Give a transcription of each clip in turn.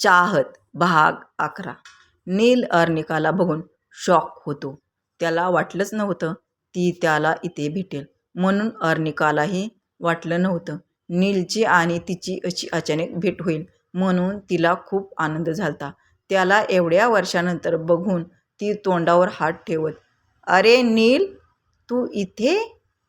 चाहत भाग 11. नील अर्निकाला बघून शॉक होतो. त्याला वाटलंच नव्हतं ती त्याला इथे भेटेल, म्हणून अर्निकालाही वाटलं नव्हतं नीलची आणि तिची अशी अचानक भेट होईल, म्हणून तिला खूप आनंद झालता. त्याला एवढ्या वर्षानंतर बघून ती तोंडावर हात ठेवत, "अरे नील, तू इथे?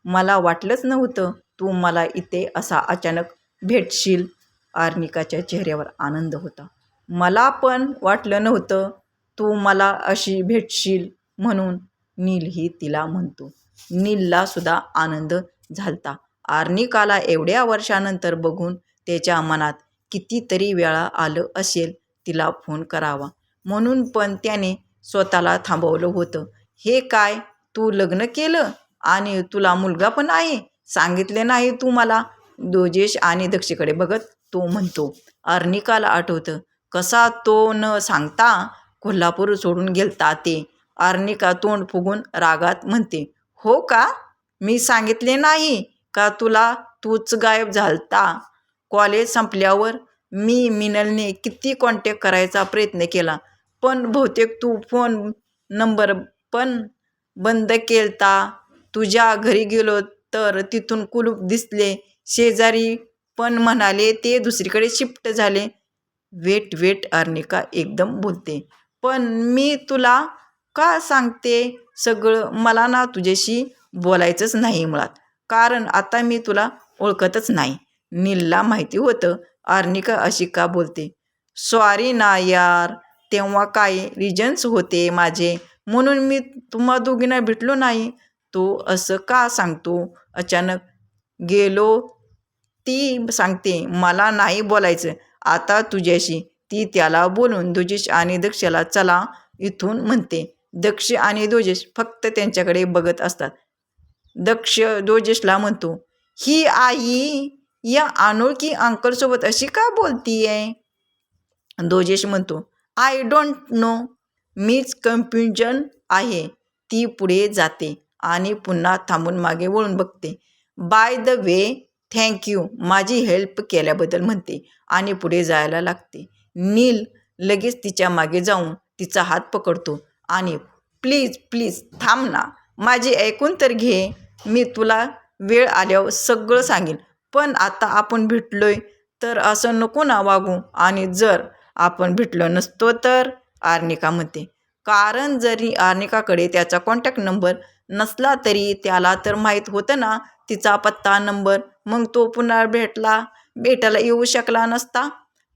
मला वाटलंच नव्हतं तू मला इथे असा अचानक भेटशील." अर्निकाच्या चेहऱ्यावर आनंद होता. "मला पण वाटलं नव्हतं तू मला अशी भेटशील म्हणून," नीलही तिला म्हणतो. नीलला सुद्धा आनंद झालता. अर्निकाला एवढ्या वर्षानंतर बघून त्याच्या मनात कितीतरी वेळा आलं असेल तिला फोन करावा म्हणून, पण त्याने स्वतःला थांबवलं होतं. "हे काय, तू लग्न केलं आणि तुला मुलगा पण आहे? सांगितले नाही तू मला?" दोजेश आणि दक्षकडे बघत तो म्हणतो. अर्निकाला आठवतं कसा तो न सांगता कोल्हापूर सोडून गेलता ते. अर्निका तोंड फुगून रागात म्हणते, "हो का? मी सांगितले नाही का तुला? तूच गायब झालता. कॉलेज संपल्यावर मी मिनलने किती कॉन्टॅक्ट करायचा प्रयत्न केला, पण बहुतेक तू फोन नंबर पण बंद केलता. तुझ्या घरी गेलो तर तिथून कुलूप दिसले. शेजारी पण म्हणाले ते दुसरीकडे शिफ्ट झाले." वेट अर्निका एकदम बोलते, "पण मी तुला का सांगते सगळं? मला ना तुझ्याशी बोलायचंच नाही मुळात, कारण आता मी तुला ओळखतच नाही." नीलला माहिती होतं अर्निका अशी का बोलते. "सॉरी ना यार, तेव्हा काही रिजन्स होते माझे, म्हणून मी तुम्हा दोघींना भेटलो नाही." "तो असं का सांगतो अचानक गेलो?" ती सांगते, "मला नाही बोलायचं आता तुझ्याशी." ती त्याला बोलून दोजेश आणि दक्षला चला इथून म्हणते. दक्ष आणि दोजेश फक्त त्यांच्याकडे बघत असतात. दक्ष दोजेशला म्हणतो, "ही आई या अनोळखी अंकलसोबत अशी का बोलतीये?" दोजेश म्हणतो, "आय डोंट नो, मीच कन्फ्युजन आहे." ती पुढे जाते आणि पुन्हा थांबून मागे वळून बघते. "By the way, thank you माझी हेल्प केल्याबद्दल," म्हणते आणि पुढे जायला लागते. नील लगेच तिच्या मागे जाऊन तिचा हात पकडतो आणि "प्लीज प्लीज थांब ना, माझी ऐकून तर घे. मी तुला वेळ आल्यावर सगळं सांगेन, पण आता आपण भेटलोय तर असं नको ना वागू. आणि जर आपण भेटलो नसतो तर?" अर्निका म्हणते. कारण जरी अर्निकाकडे त्याचा कॉन्टॅक्ट नंबर नसला तरी त्याला तर माहीत होतं ना तिचा पत्ता नंबर, मग तो पुन्हा भेटायला येऊ शकला नसता.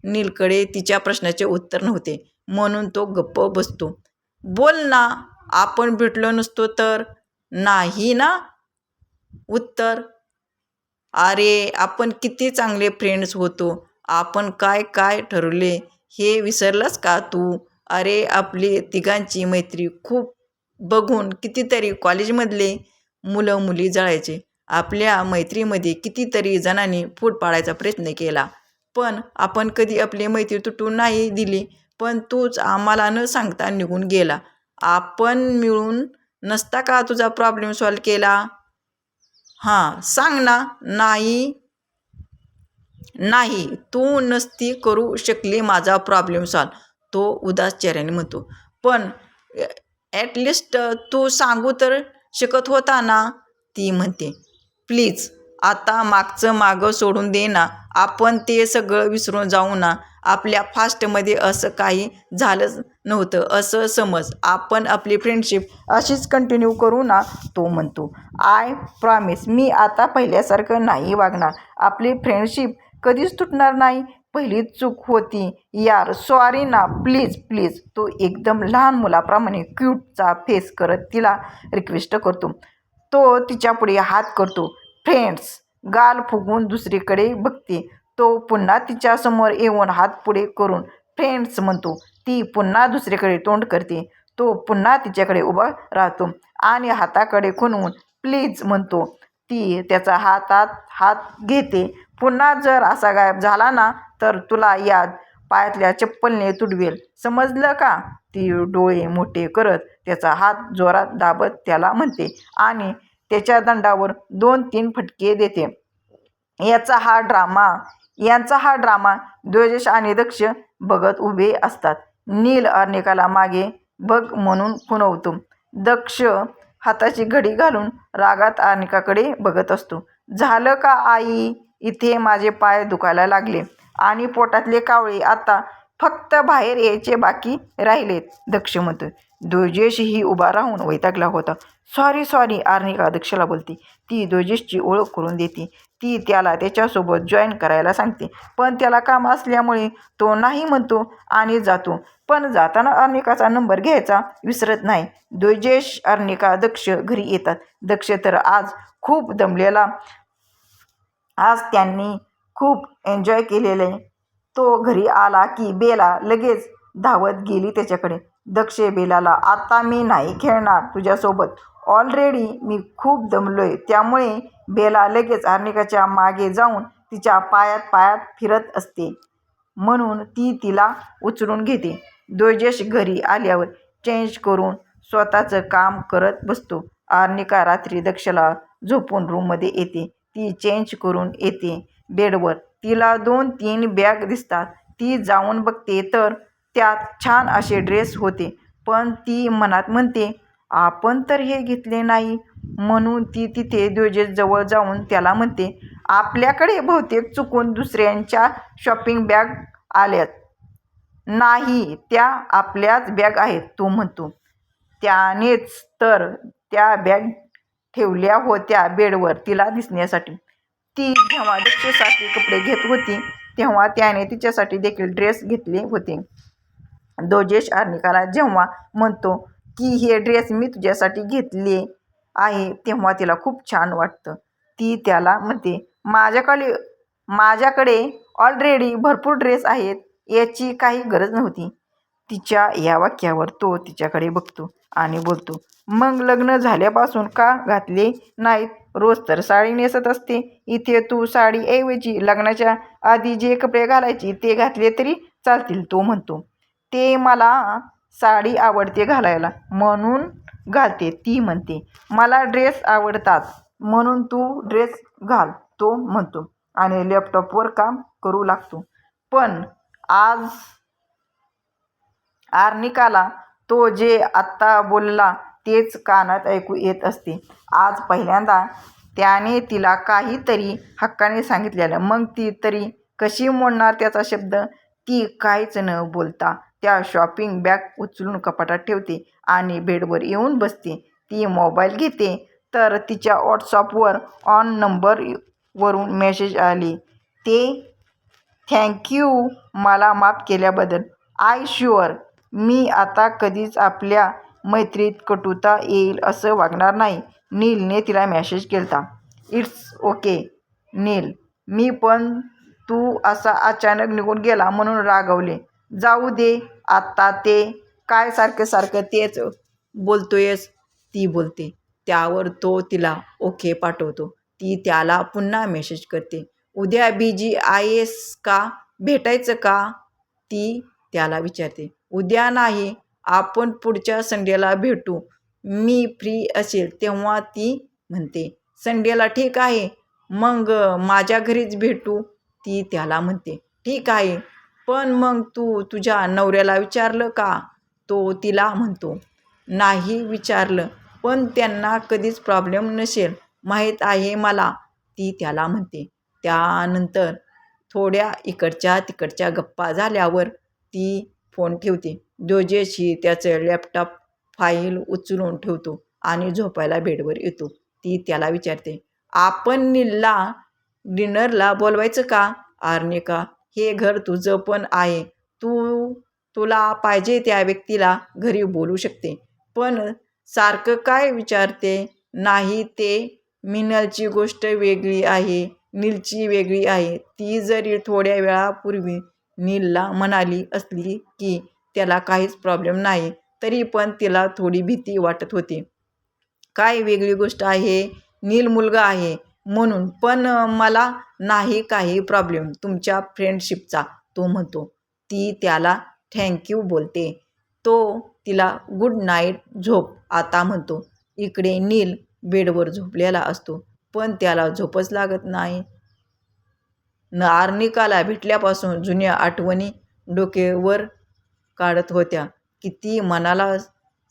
नीलकडे तिच्या प्रश्नाचे उत्तर नव्हते, म्हणून तो गप्प बसतो. "बोल ना, आपण भेटलो नसतो तर?" "नाही ना उत्तर. अरे आपण किती चांगले फ्रेंड्स होतो. आपण काय काय ठरवले हे विसरलास का तू? अरे आपली तिघांची मैत्री खूप बघून कितीतरी कॉलेजमधले मुलं मुली जळायचे. आपल्या मैत्रीमध्ये कितीतरी जणांनी फूट पाडायचा प्रयत्न केला, पण आपण कधी आपली मैत्री तुटू नाही दिली. पण तूच आम्हाला न सांगता निघून गेला. आपण मिळून नसता का तुझा प्रॉब्लेम सॉल्व्ह केला? हां सांग ना." नाही, तू नसती करू शकली माझा प्रॉब्लेम सॉल्व्ह," तो उदास चेहऱ्याने म्हणतो. "पण ॲटलिस्ट तू सांगू तर शकत होता ना," ती म्हणते. "प्लीज आता मागचं मागं सोडून दे ना, आपण ते सगळं विसरून जाऊ ना. आपल्या फास्टमध्ये असं काही झालंच नव्हतं असं समज. आपण आपली फ्रेंडशिप अशीच कंटिन्यू करू ना," तो म्हणतो. "आय प्रॉमिस मी आता पहिल्यासारखं नाही वागणार. आपली फ्रेंडशिप कधीच तुटणार नाही. पहिलीच चूक होती यार, सॉरी ना प्लीज प्लीज." तो एकदम लहान मुलाप्रमाणे क्यूटचा फेस करत तिला रिक्वेस्ट करतो. तो तिच्यापुढे हात करतो. "फ्रेंड्स." गाल फुगवून दुसरीकडे बघते. तो पुन्हा तिच्यासमोर येऊन हात पुढे करून "फ्रेंड्स" म्हणतो. ती पुन्हा दुसरीकडे तोंड करते. तो पुन्हा तिच्याकडे उभा राहतो आणि हाताकडे खुणवून "प्लीज" म्हणतो. ती त्याचा हातात हात घेते. "पुन्हा जर असा गायब झाला ना तर तुला या पायातल्या चप्पलने तुडवेल, समजलं का?" ती डोळे मोठे करत त्याचा हात जोरात दाबत त्याला म्हणते आणि त्याच्या दंडावर 2-3 फटके देते. "याचा हा ड्रामा यांचा हा ड्रामा द्विजेश आणि दक्ष बघत उभे असतात. नील अर्निकाला मागे बघ म्हणून खुणवतो. दक्ष हाताची घडी घालून रागात अर्निकाकडे बघत असतो. झालं का आई? इथे माझे पाय दुखायला लागले आणि पोटातले कावळे आता फक्त बाहेर यायचे बाकी राहिलेत, दक्ष म्हणतोय. द्विजेशही उभा राहून वैतागला होता. सॉरी सॉरी, अर्निका दक्षला बोलते. ती द्विजेशची ओळख करून देते. ती त्याला त्याच्यासोबत जॉईन करायला सांगते, पण त्याला काम असल्यामुळे तो नाही म्हणतो आणि जातो. पण जाताना अर्निकाचा नंबर घ्यायचा विसरत नाही. द्विजेश, अर्निका, दक्ष घरी येतात. दक्ष तर आज खूप दमलेला. आज त्यांनी खूप एन्जॉय केलेले. तो घरी आला की बेला लगेच धावत गेली त्याच्याकडे. दक्ष बेलाला, आता मी नाही खेळणार तुझ्यासोबत. ऑलरेडी मी खूप दमलोय. त्यामुळे बेला लगेच अर्निकाच्या मागे जाऊन तिच्या पायात पायात फिरत असते, म्हणून ती तिला उचलून घेते. द्विजेश घरी आल्यावर चेंज करून स्वतःचं काम करत बसतो. अर्निका रात्री दक्षला झोपून रूममध्ये येते. ती चेंज करून येते बेडवर. तिला 2-3 बॅग दिसतात. ती जाऊन बघते तर त्यात छान असे ड्रेस होते. पण ती मनात म्हणते, आपण तर हे घेतले नाही. म्हणून ती तिथे द्विजेश जवळ जाऊन त्याला म्हणते, आपल्याकडे बहुतेक चुकून दुसऱ्यांच्या शॉपिंग बॅग आल्यात. नाही, त्या आपल्याच बॅग आहेत, तो म्हणतो. त्यानेच तर त्या बॅग ठेवल्या होत्या बेडवर तिला दिसण्यासाठी. ती जेव्हा दक्षसाठी कपडे घेत होती तेव्हा त्याने तिच्यासाठी देखील ड्रेस घेतले होते. द्विजेश अर्निकाला जेव्हा म्हणतो की हे ड्रेस मी तुझ्यासाठी घेतले आहे तेव्हा तिला खूप छान वाटतं. ती त्याला म्हणते, माझ्याकडे ऑलरेडी भरपूर ड्रेस आहेत, याची काही गरज नव्हती. तिच्या या वाक्यावर तो तिच्याकडे बघतो आणि बोलतो, मग लग्न झाल्यापासून का घातले नाहीत? रोज तर साडी नेसत असते. इथे तू साडीऐवजी लग्नाच्या आधी जे कपडे घालायची ते घातले तरी चालतील, तो म्हणतो. ते मला साडी आवडते घालायला म्हणून घालते, ती म्हणते. मला ड्रेस आवडतात म्हणून तू ड्रेस घाल, तो म्हणतो आणि लॅपटॉपवर काम करू लागतो. पण आज अर्निकाला तो जे आत्ता बोलला तेच कानात ऐकू येत असते. आज पहिल्यांदा त्याने तिला काहीतरी हक्काने सांगितलेलं. मग ती तरी कशी मोडणार त्याचा शब्द? ती काहीच न बोलता त्या शॉपिंग बॅग उचलून कपाटात ठेवते आणि बेडवर येऊन बसते. ती मोबाईल घेते तर तिच्या व्हॉट्सअपवर ऑन नंबरवरून मेसेज आले ते, थँक्यू मला माफ केल्याबद्दल. आय शुअर मी आता कधीच आपल्या मैत्रीत कटुता येईल असं वागणार नाही. नीलने तिला मेसेज केलता. इट्स ओके नील, मी पण तू असा अचानक निघून गेला म्हणून रागवले. जाऊ दे आता, ते काय सारखं सारखं तेच बोलतोयस, ती बोलते. त्यावर तो तिला ओके पाठवतो. ती त्याला पुन्हा मेसेज करते. उद्या बिजी आहेस का? भेटायचं का? ती त्याला विचारते. उद्या नाही, आपण पुढच्या संडेला भेटू. मी फ्री असेल तेव्हा, ती म्हणते. संडेला ठीक आहे, मग माझ्या घरीच भेटू, ती त्याला म्हणते. ठीक आहे, पण मग तू तुझ्या नवऱ्याला विचारलं का? तो तिला म्हणतो. नाही विचारलं, पण त्यांना कधीच प्रॉब्लेम नसेल माहीत आहे मला, ती त्याला म्हणते. त्यानंतर थोड्या इकडच्या तिकडच्या गप्पा झाल्यावर ती फोन ठेवते. द्विजेशही त्याचं लॅपटॉप फाईल उचलून ठेवतो आणि झोपायला बेडवर येतो. ती त्याला विचारते, आपण नीलला डिनरला बोलवायचं का? अर्निका, हे घर तुझं पण आहे. तुला पाहिजे त्या व्यक्तीला घरी बोलू शकते. पण सारखं काय विचारते? नाही, ते मिनलची गोष्ट वेगळी आहे, नीलची वेगळी आहे. ती जरी थोड्या वेळापूर्वी नीलला म्हणाली असली की त्याला काहीच प्रॉब्लेम नाही, तरी पण तिला थोडी भीती वाटत होती. काय वेगळी गोष्ट आहे? नील मुलगा आहे म्हणून. पण मला नाही काही प्रॉब्लेम तुमच्या फ्रेंडशिपचा, तो म्हणतो. ती त्याला थँक्यू बोलते. तो तिला गुड नाईट, झोप आता म्हणतो. इकडे नील बेडवर झोपलेला असतो, पण त्याला झोपच लागत नाही. आर्निकाला भेटल्यापासून जुन्या आठवणी डोक्यावर काढत होत्या. किती मनाला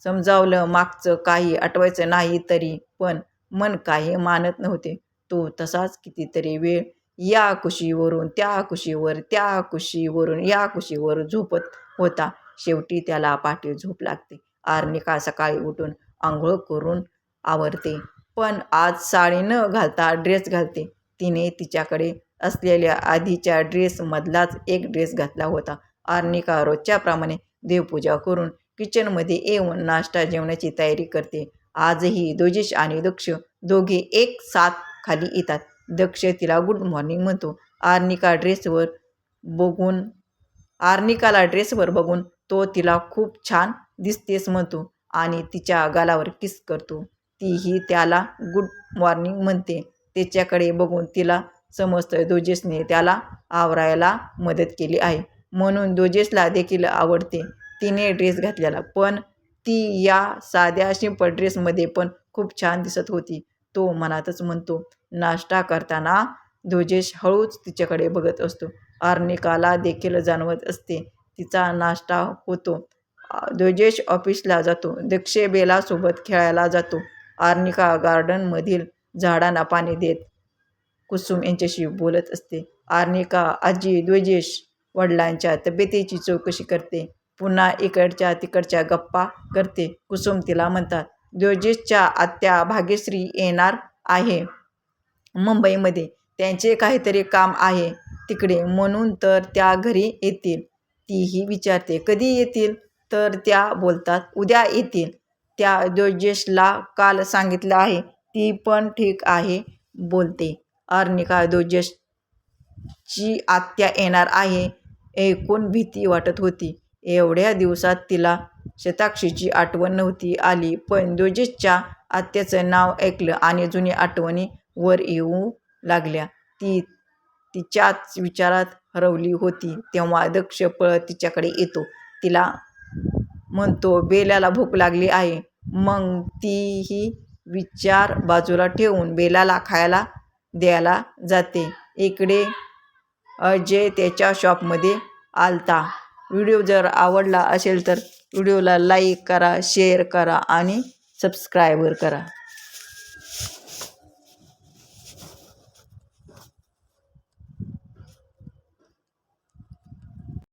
समजावलं मागचं काही आठवायचं नाही तरी पण मन काही मानत नव्हते. तो तसाच कितीतरी वेळ या कुशीवरून त्या कुशीवर, त्या कुशीवरून या कुशीवर झोपत होता. शेवटी त्याला पहाटे झोप लागते. आर्निका सकाळी उठून आंघोळ करून आवरते, पण आज साडी न घालता ड्रेस घालते. तिने तिच्याकडे असलेल्या आधीच्या ड्रेसमधलाच एक ड्रेस घातला होता. आर्निका रोजच्याप्रमाणे देवपूजा करून किचनमध्ये येऊन नाश्ता जेवणाची तयारी करते. आजही दोजेश आणि दक्ष दोघे एक साथ खाली येतात. दक्ष तिला गुड मॉर्निंग म्हणतो. आर्निकाला ड्रेसवर बघून तो तिला खूप छान दिसतेस म्हणतो आणि तिच्या गालावर किस करतो. तीही त्याला गुड मॉर्निंग म्हणते. त्याच्याकडे बघून तिला समजतं दोजेशने त्याला आवरायला मदत केली आहे म्हणून. दोजेशला देखील आवडते तिने ड्रेस घातलेला, पण ती या साध्या सिंपल ड्रेसमध्ये पण खूप छान दिसत होती. तो मनातच म्हणतो. नाश्ता करताना दोजेश हळूच तिच्याकडे बघत असतो. आर्निकाला देखील जाणवत असते तिचा नाश्ता होतो. दोजेश ऑफिसला जातो. दक्ष बेलासोबत खेळायला जातो. आर्निका गार्डनमधील झाडांना पाणी देत कुसुम यांच्याशी बोलत असते. आर्निका आजी दोजेश वडिलांच्या तब्येतीची चौकशी करते. पुन्हा इकडच्या तिकडच्या गप्पा करते. कुसुम तिला म्हणतात, दोजेशच्या आत्या भाग्यश्री येणार आहे मुंबईमध्ये. त्यांचे काहीतरी काम आहे तिकडे म्हणून तर त्या घरी येतील. तीही विचारते कधी येतील, तर त्या बोलतात उद्या येतील. त्या दोजेशला काल सांगितलं आहे. ती पण ठीक आहे बोलते. आर्निका दोजेशची आत्या येणार आहे ऐकून भीती वाटत होती. एवढ्या दिवसात तिला शताक्षीची आठवण नव्हती आली, पण दोजेशच्या आत्याचं नाव ऐकलं आणि जुन्या आठवणी वर येऊ लागल्या. ती तिच्याच विचारात हरवली होती. तेव्हा दक्ष पळत तिच्याकडे येतो. तिला म्हणतो बेलाला भूक लागली आहे. मग तीही विचार बाजूला ठेवून बेलाला खायला द्यायला जाते. इकडे अजय त्याच्या शॉपमध्ये आलता. व्हिडिओ जर आवडला असेल तर व्हिडिओला लाईक करा, शेअर करा आणि सबस्क्राईब करा.